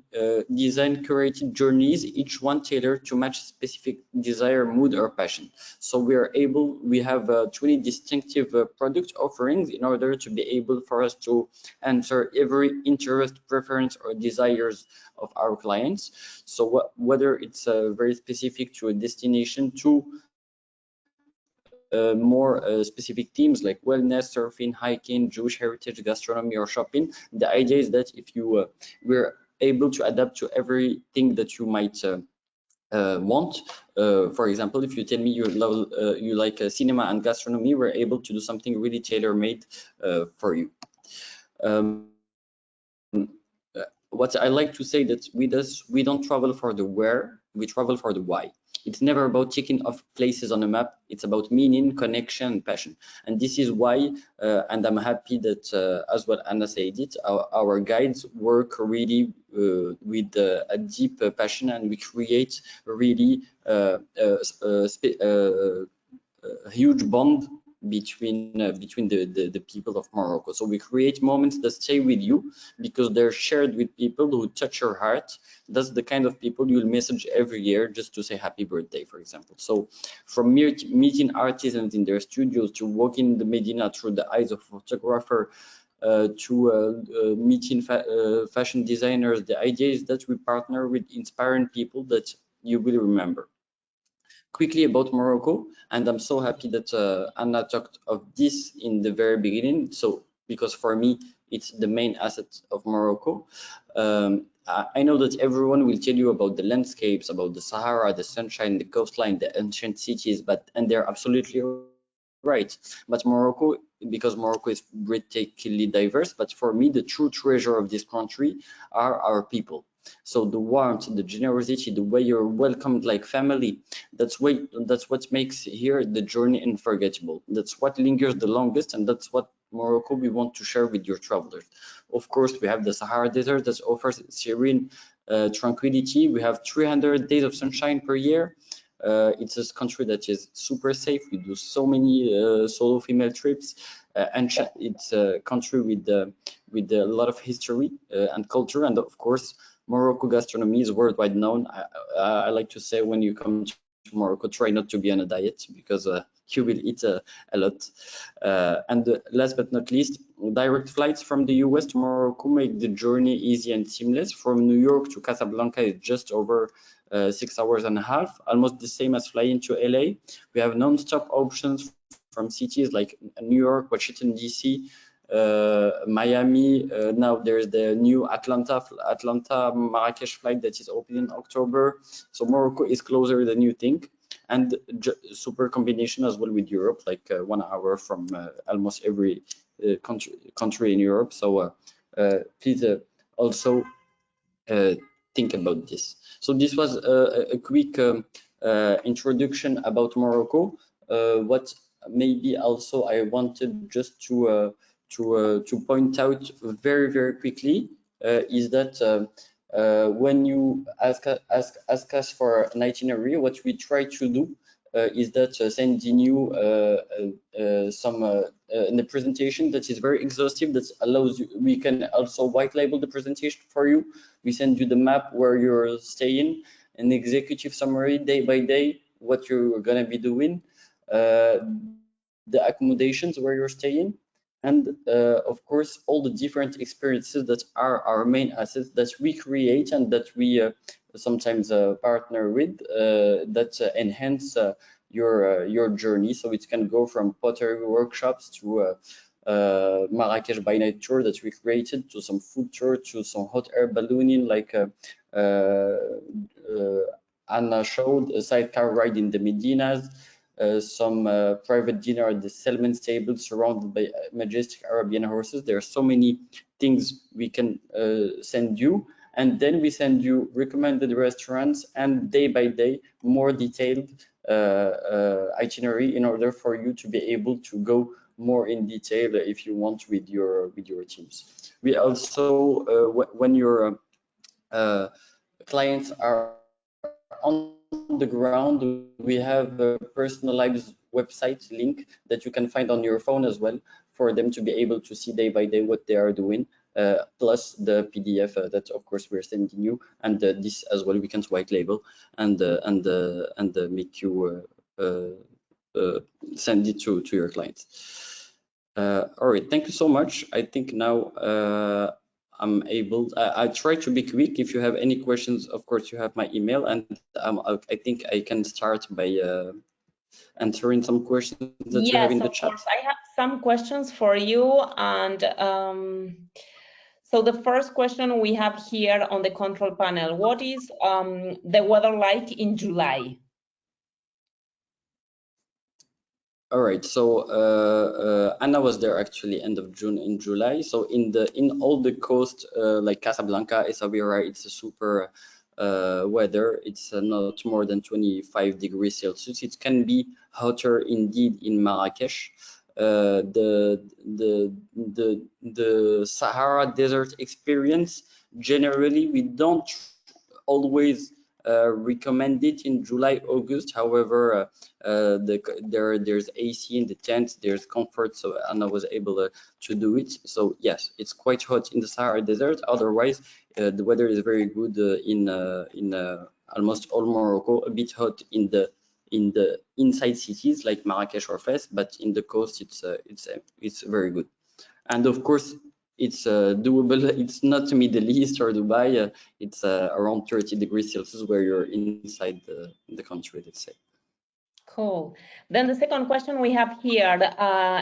Speaker 2: design curated journeys, each one tailored to match specific desire, mood, or passion. So we have 20 distinctive product offerings in order to be able for us to answer every interest, preference, or desires of our clients. So whether it's very specific to a destination, to more specific themes like wellness, surfing, hiking, Jewish heritage, gastronomy, or shopping. The idea is that if you we're able to adapt to everything that you might want. For example, if you tell me you like cinema and gastronomy, we're able to do something really tailor-made for you. What I like to say that with us, we don't travel for the where, we travel for the why. It's never about ticking off places on a map. It's about meaning, connection, and passion. And this is why, and I'm happy that as well Anna said it, our guides work really with a deep passion, and we create really a huge bond between the people of Morocco. So we create moments that stay with you because they're shared with people who touch your heart. That's the kind of people you'll message every year just to say happy birthday, for example. So from meeting artisans in their studios to walking the Medina through the eyes of a photographer, to meeting fashion designers, the idea is that we partner with inspiring people that you will remember. Quickly about Morocco, and I'm so happy that Anna talked of this in the very beginning. So because for me, it's the main asset of Morocco. I know that everyone will tell you about the landscapes, about the Sahara, the sunshine, the coastline, the ancient cities, and they're absolutely right. But Morocco, because Morocco is breathtakingly diverse, but for me, the true treasure of this country are our people. So the warmth, the generosity, the way you're welcomed like family, that's what makes here the journey unforgettable. That's what lingers the longest, and that's what Morocco we want to share with your travelers. Of course, we have the Sahara Desert that offers serene tranquility. We have 300 days of sunshine per year. It's a country that is super safe. We do so many solo female trips, and it's a country with a lot of history and culture, and of course, Morocco gastronomy is worldwide known. I like to say when you come to Morocco, try not to be on a diet because you will eat a lot. And last but not least, direct flights from the US to Morocco make the journey easy and seamless. From New York to Casablanca is just over 6 hours and a half, almost the same as flying to LA. We have non-stop options from cities like New York, Washington, DC, Miami. Now there's the new Atlanta Marrakech flight that is opening in October. So Morocco is closer than you think, and super combination as well with Europe, like 1 hour from almost every country in Europe. So please also think about this. So this was a quick introduction about Morocco. What maybe also I wanted just to point out very quickly is that when you ask us for an itinerary, what we try to do is that sending you in the presentation that is very exhaustive, that allows you, we can also white label the presentation for you. We send you the map where you're staying, an executive summary day by day, what you're gonna be doing, the accommodations where you're staying, and of course all the different experiences that are our main assets that we create and that we sometimes partner with that enhance your journey. So it can go from pottery workshops to Marrakech by night tour that we created, to some food tour, to some hot air ballooning like Anna showed, a sidecar ride in the Medinas, some private dinner at the Selman stable surrounded by majestic Arabian horses. There are so many things we can send you, and then we send you recommended restaurants and day by day more detailed itinerary in order for you to be able to go more in detail if you want with your teams. We also when your clients are on the ground, we have a personalized website link that you can find on your phone as well for them to be able to see day by day what they are doing, plus the PDF that of course we're sending you, and this as well we can white label and make you send it to your clients. All right, thank you so much. I think now I'm able, I try to be quick. If you have any questions, of course, you have my email, and I think I can start by answering some questions that you have in the chat.
Speaker 1: Yes, of course. I have some questions for you. And so the first question we have here on the control panel, what is the weather like in July?
Speaker 2: All right, so Anna was there actually end of June in July. So in all the coast like Casablanca, Essaouira, it's a super weather. It's not more than 25 degrees Celsius. It can be hotter indeed in Marrakech. The Sahara Desert experience, generally, we don't always recommend it in July, August. However, there's AC in the tent, there's comfort, so Anna was able to do it. So yes, it's quite hot in the Sahara Desert. Otherwise, the weather is very good in almost all Morocco. A bit hot in the inside cities like Marrakech or Fes, but in the coast it's very good. And of course, it's doable. It's not Middle East or Dubai. It's around 30 degrees Celsius where you're inside the country, let's say.
Speaker 1: Cool. Then the second question we have here,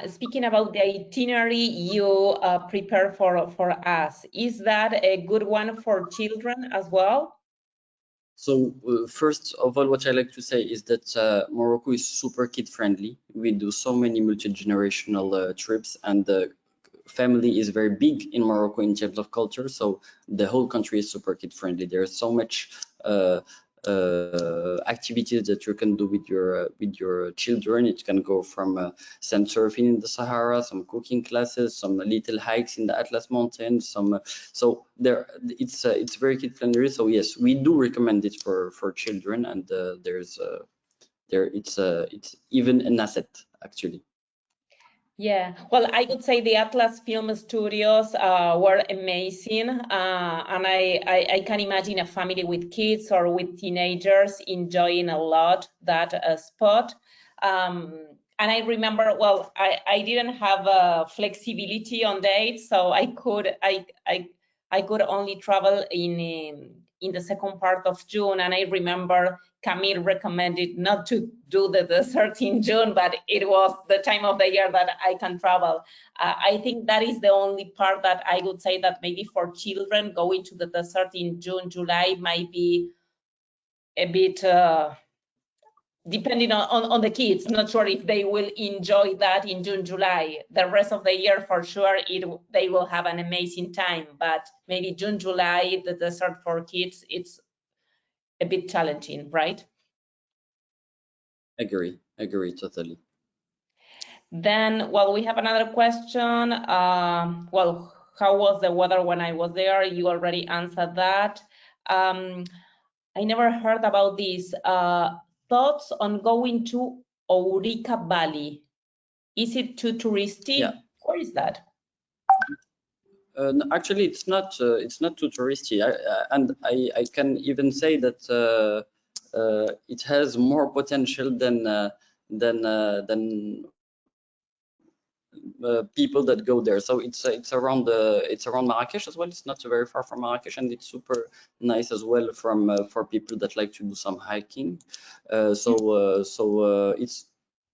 Speaker 1: speaking about the itinerary you prepare for us, is that a good one for children as well?
Speaker 2: So first of all, what I like to say is that Morocco is super kid friendly. We do so many multi-generational trips, and the family is very big in Morocco in terms of culture. So the whole country is super kid friendly. There's so much activities that you can do with your children. It can go from sand surfing in the Sahara, some cooking classes, some little hikes in the Atlas Mountains. So there, it's very kid friendly. So yes, we do recommend it for children, and it's even an asset actually.
Speaker 1: Yeah, well, I would say the Atlas Film Studios were amazing, and I can imagine a family with kids or with teenagers enjoying a lot that spot. And I remember, well, I didn't have flexibility on dates, so I could only travel in the second part of June, and I remember Camille recommended not to do the desert in June, but it was the time of the year that I can travel. I think that is the only part that I would say that maybe for children going to the desert in June, July might be a bit depending on the kids. Not sure if they will enjoy that in June, July. The rest of the year, for sure, they will have an amazing time. But maybe June, July, the desert for kids, it's a bit challenging, right?
Speaker 2: Agree totally.
Speaker 1: Then, well, we have another question. Well, how was the weather when I was there? You already answered that. I never heard about this. Thoughts on going to Ourica Valley? Is it too touristy?
Speaker 2: Yeah.
Speaker 1: Where is that?
Speaker 2: No, actually, it's not too touristy, and I can even say that it has more potential than people that go there. So it's around Marrakech as well. It's not very far from Marrakech, and it's super nice as well for people that like to do some hiking. So it's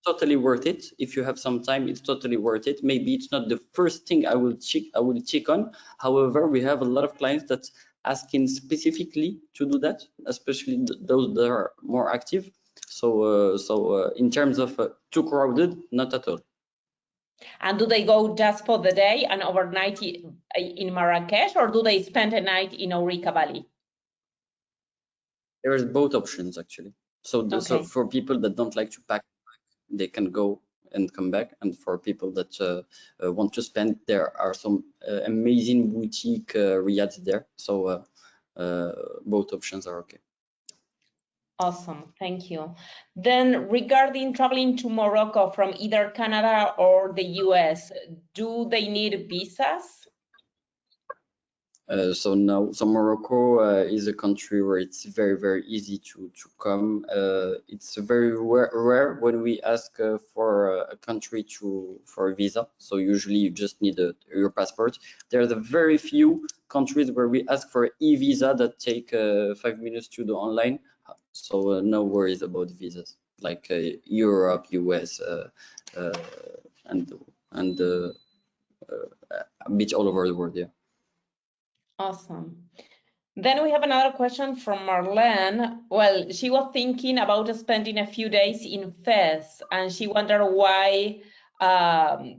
Speaker 2: totally worth it. If you have some time, it's totally worth it. Maybe it's not the first thing I will check on. However, we have a lot of clients that asking specifically to do that, especially those that are more active. So in terms of too crowded, not at all.
Speaker 1: And do they go just for the day and overnight in Marrakech, or do they spend a night in Ourica Valley?
Speaker 2: There's both options actually. So for people that don't like to pack, they can go and come back. And for people that want to spend, there are some amazing boutique riads there. So both options are okay.
Speaker 1: Awesome, thank you. Then regarding traveling to Morocco from either Canada or the US, do they need visas?
Speaker 2: So Morocco is a country where it's very, very easy to come. It's very rare when we ask for a country for a visa. So usually you just need your passport. There are very few countries where we ask for e-visa that take 5 minutes to do online. So no worries about visas, like Europe, US, and a bit all over the world. Yeah.
Speaker 1: Awesome. Then we have another question from Marlene. Well, she was thinking about spending a few days in Fez, and she wondered why I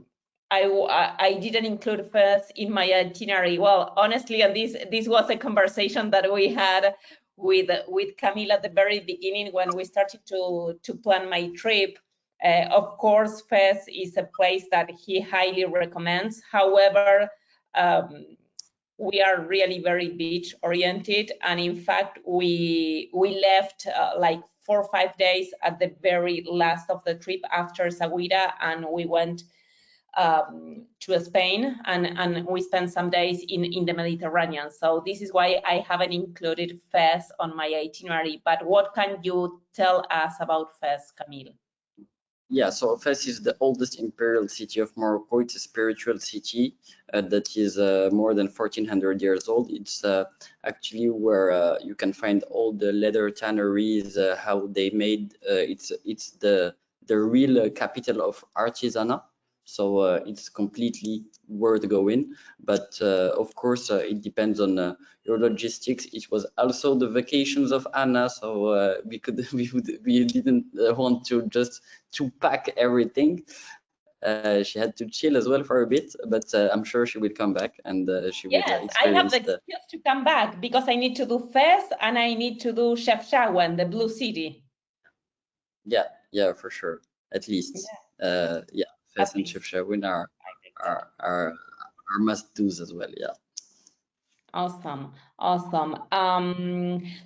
Speaker 1: didn't include Fez in my itinerary. Well, honestly, and this was a conversation that we had with Camille at the very beginning when we started to plan my trip. Of course, Fez is a place that he highly recommends. However, we are really very beach oriented, and in fact we left like 4 or 5 days at the very last of the trip after Essaouira, and we went to Spain, and we spent some days in the Mediterranean. So this is why I haven't included Fez on my itinerary. But what can you tell us about Fez, Camille?
Speaker 2: Yeah, so Fez is the oldest imperial city of Morocco. It's a spiritual city that is more than 1400 years old. It's actually where you can find all the leather tanneries, how they made. It's the real capital of artisanat. So it's completely worth going, but of course it depends on your logistics. It was also the vacations of Anna, so we didn't want to just to pack everything. She had to chill as well for a bit, but I'm sure she will come back and she will experience.
Speaker 1: I have the excuse to come back because I need to do Fez and I need to do Chefchaouen, the Blue City.
Speaker 2: Yeah, for sure. At least, yeah. Fez and Chefchaouen are must-dos as well. Yeah.
Speaker 1: Awesome.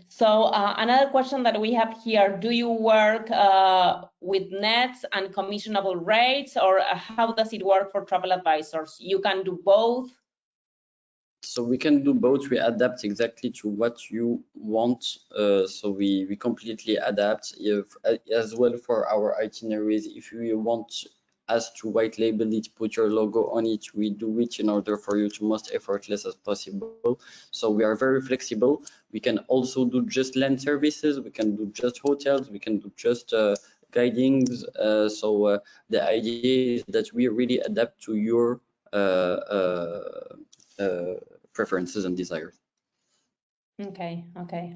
Speaker 1: So another question that we have here: do you work with nets and commissionable rates, or how does it work for travel advisors? You can do both.
Speaker 2: So we can do both. We adapt exactly to what you want. So we completely adapt as well for our itineraries. If you want us to white label it, put your logo on it, we do it in order for you to most effortless as possible. So we are very flexible. We can also do just land services. We can do just hotels. We can do just guidings. So the idea is that we really adapt to your preferences and desires.
Speaker 1: Okay,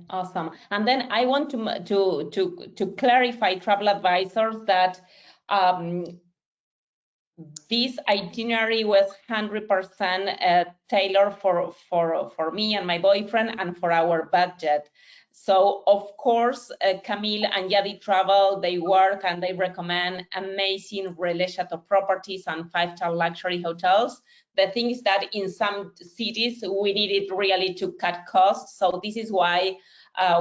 Speaker 1: awesome. And then I want to clarify, travel advisors, that this itinerary was 100% tailored for me and my boyfriend and for our budget. So of course, Camille and Yadi Travel, they work and they recommend amazing relais chateau properties and 5-star luxury hotels. The thing is that in some cities, we needed really to cut costs. So this is why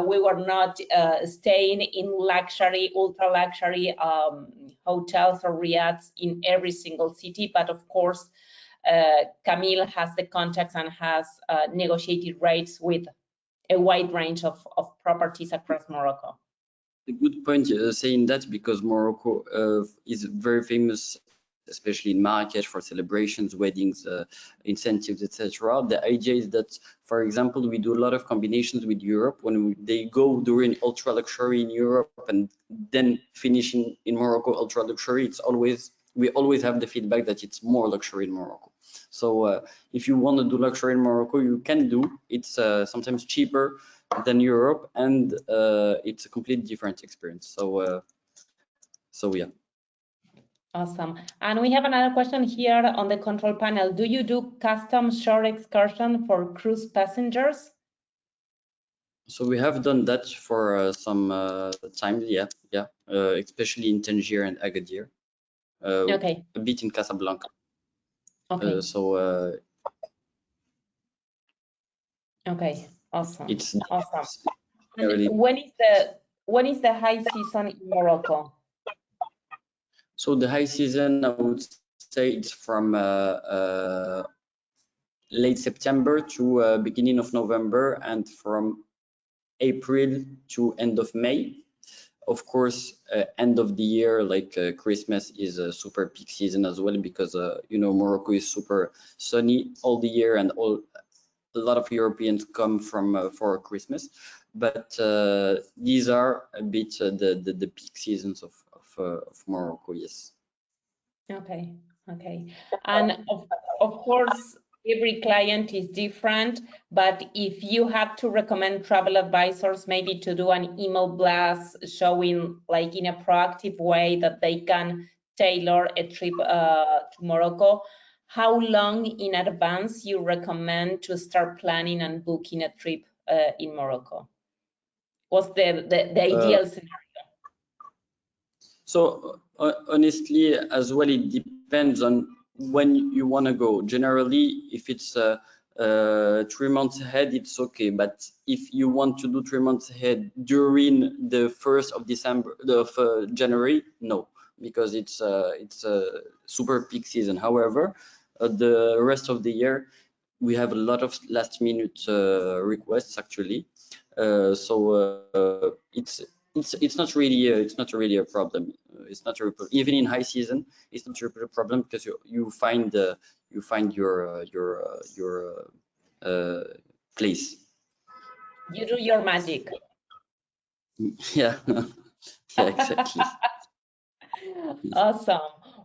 Speaker 1: we were not staying in luxury, ultra luxury hotels or riads in every single city. But of course, Camille has the contacts and has negotiated rates with a wide range of properties across Morocco.
Speaker 2: A good point saying that, because Morocco is very famous, especially in Marrakech, for celebrations, weddings, incentives, etc. The idea is that, for example, we do a lot of combinations with Europe. When they go during ultra luxury in Europe and then finishing in Morocco ultra luxury, we always have the feedback that it's more luxury in Morocco. So if you want to do luxury in Morocco, you can do. It's sometimes cheaper than Europe, and it's a completely different experience. So yeah.
Speaker 1: Awesome. And we have another question here on the control panel. Do you do custom shore excursion for cruise passengers?
Speaker 2: So we have done that for some time, yeah, especially in Tangier and Agadir.
Speaker 1: Okay.
Speaker 2: A bit in Casablanca.
Speaker 1: Okay. Okay. Awesome.
Speaker 2: It's
Speaker 1: awesome.
Speaker 2: really...
Speaker 1: When is the high season in Morocco?
Speaker 2: So the high season, I would say it's from late September to beginning of November, and from April to end of May. Of course, end of the year, like Christmas, is a super peak season as well, because you know, Morocco is super sunny all the year, and a lot of Europeans come from for Christmas. But these are a bit the peak seasons of Morocco, yes.
Speaker 1: Okay. And of course, every client is different, but if you have to recommend travel advisors maybe to do an email blast showing, like, in a proactive way that they can tailor a trip to Morocco, how long in advance you recommend to start planning and booking a trip in Morocco? was the ideal scenario?
Speaker 2: So honestly, as well, it depends on when you want to go. Generally, if it's 3 months ahead, it's okay. But if you want to do 3 months ahead during the 1st of December, of January, no, because it's a super peak season. However, the rest of the year, we have a lot of last-minute requests actually. So it's not really a problem. It's not a even in high season. It's not a problem because you find your place.
Speaker 1: You do your magic.
Speaker 2: Yeah, yeah, exactly.
Speaker 1: Awesome.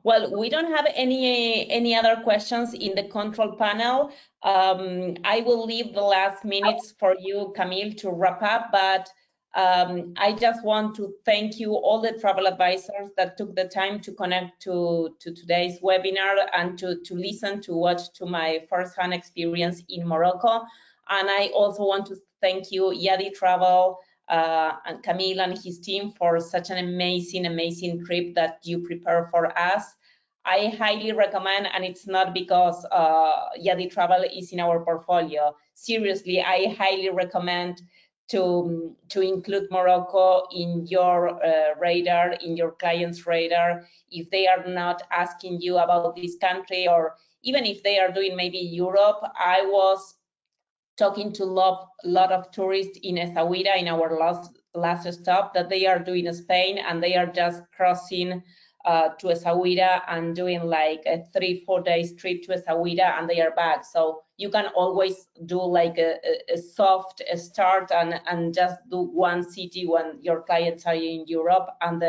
Speaker 1: Well, we don't have any other questions in the control panel. I will leave the last minutes for you, Camille, to wrap up, but I just want to thank you, all the travel advisors that took the time to connect to today's webinar and to listen, to watch to my first-hand experience in Morocco. And I also want to thank you, Yadi Travel, and Camille and his team for such an amazing trip that you prepare for us. I highly recommend, and it's not because Yadi Travel is in our portfolio. Seriously, I highly recommend to include Morocco in your radar, in your client's radar, if they are not asking you about this country, or even if they are doing maybe Europe. I was talking to a lot of tourists in Essaouira in our last stop that they are doing Spain, and they are just crossing to Essaouira and doing like a 3-4 days trip to Essaouira, and they are back. So you can always do like a soft start and just do one city when your clients are in Europe, and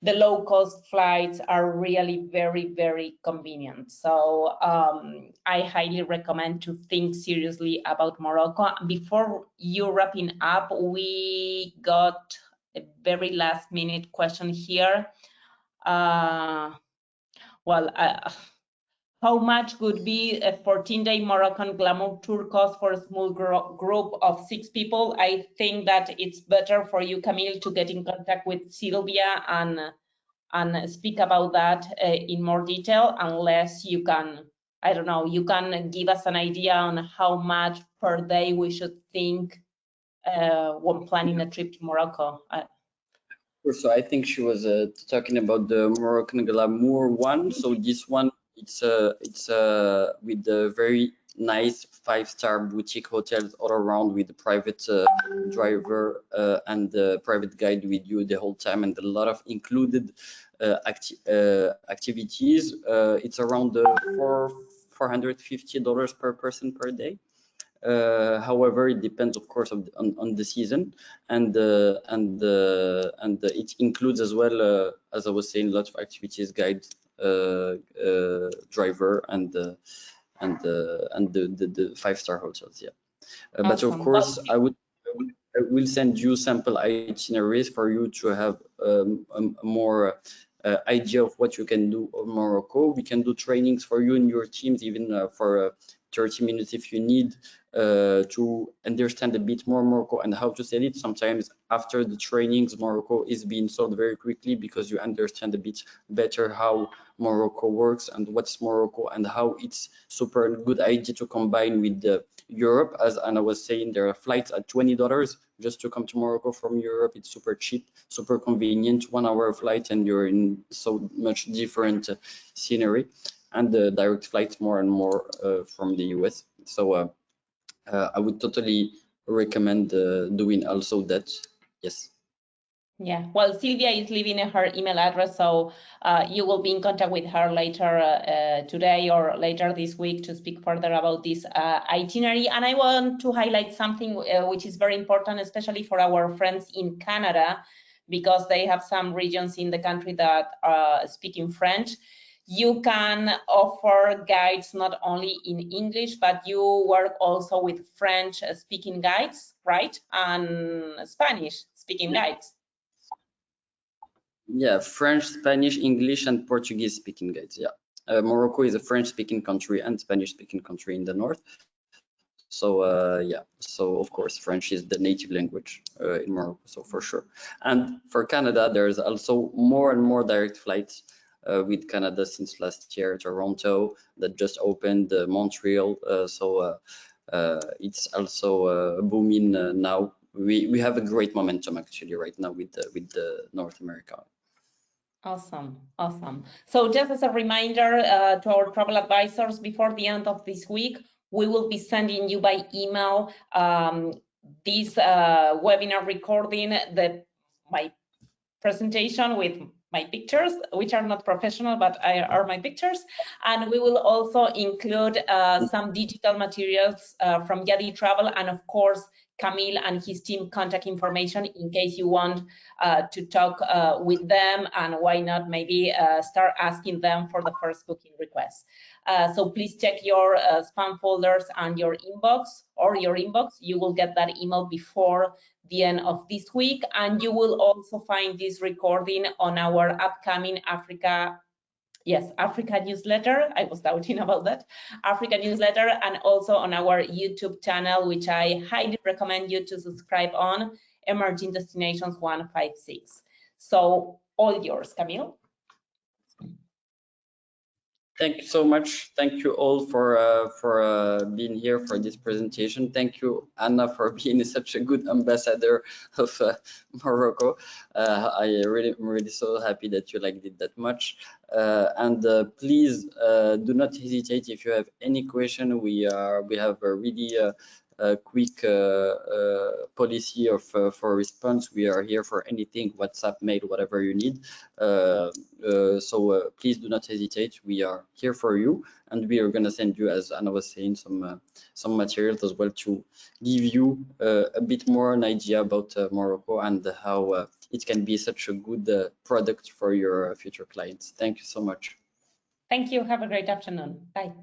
Speaker 1: the low-cost flights are really very convenient. So I highly recommend to think seriously about Morocco. Before you wrapping up, we got a very last-minute question here. How much would be a 14-day Moroccan glamour tour cost for a small group of 6 people? I think that it's better for you, Camille, to get in contact with Sylvia and speak about that in more detail, unless you can, I don't know, you can give us an idea on how much per day we should think when planning a trip to Morocco.
Speaker 2: So I think she was talking about the Moroccan glamour one. So this one, it's with the very nice 5-star boutique hotels all around, with the private driver and the private guide with you the whole time, and a lot of included activities. It's around $450 per person per day. However, it depends, of course, on the season, and it includes as well, as I was saying, lots of activities, guide, driver, and the 5-star hotels. Yeah, awesome. But of course, I will send you sample itineraries for you to have a more idea of what you can do in Morocco. We can do trainings for you and your teams, even for 30 minutes if you need, to understand a bit more Morocco and how to sell it. Sometimes after the trainings, Morocco is being sold very quickly because you understand a bit better how Morocco works and what's Morocco, and how it's super good idea to combine with Europe. As Anna was saying, there are flights at $20 just to come to Morocco from Europe. It's super cheap, super convenient, 1-hour flight, and you're in so much different scenery, and the direct flights more and more from the US. So I would totally recommend doing also that. Yes.
Speaker 1: Yeah, well, Sylvia is leaving her email address, so you will be in contact with her later today or later this week to speak further about this itinerary. And I want to highlight something which is very important, especially for our friends in Canada, because they have some regions in the country that speak in French. You can offer guides not only in English, but you work also with French speaking guides, right? And Spanish speaking guides.
Speaker 2: Yeah, French, Spanish, English, and Portuguese speaking guides. Yeah, Morocco is a French speaking country and Spanish speaking country in the north. So yeah, so of course French is the native language in Morocco, so for sure. And for Canada, there's also more and more direct flights with Canada since last year. Toronto that just opened, Montreal, so it's also booming now. We have a great momentum actually right now with the North America.
Speaker 1: Awesome, awesome. So just as a reminder to our travel advisors, before the end of this week, we will be sending you by email this webinar recording, my presentation with my pictures, which are not professional, but are my pictures. And we will also include some digital materials from Yadi Travel, and of course, Camille and his team contact information in case you want to talk with them, and why not maybe start asking them for the first booking request. So please check your spam folders and your inbox, you will get that email before the end of this week, and you will also find this recording on our upcoming Africa newsletter. I was doubting about that. Africa newsletter, and also on our YouTube channel, which I highly recommend you to subscribe on, Emerging Destinations 156. So all yours, Camille.
Speaker 2: Thank you so much. Thank you all for being here for this presentation. Thank you, Anna, for being such a good ambassador of Morocco. I'm really so happy that you liked it that much. And please do not hesitate if you have any question. We have a really quick policy of for response. We are here for anything, WhatsApp, mail, whatever you need. So please do not hesitate. We are here for you, and we are going to send you, as Anna was saying, some materials as well to give you a bit more an idea about Morocco and how it can be such a good product for your future clients. Thank you so much.
Speaker 1: Thank you. Have a great afternoon. Bye.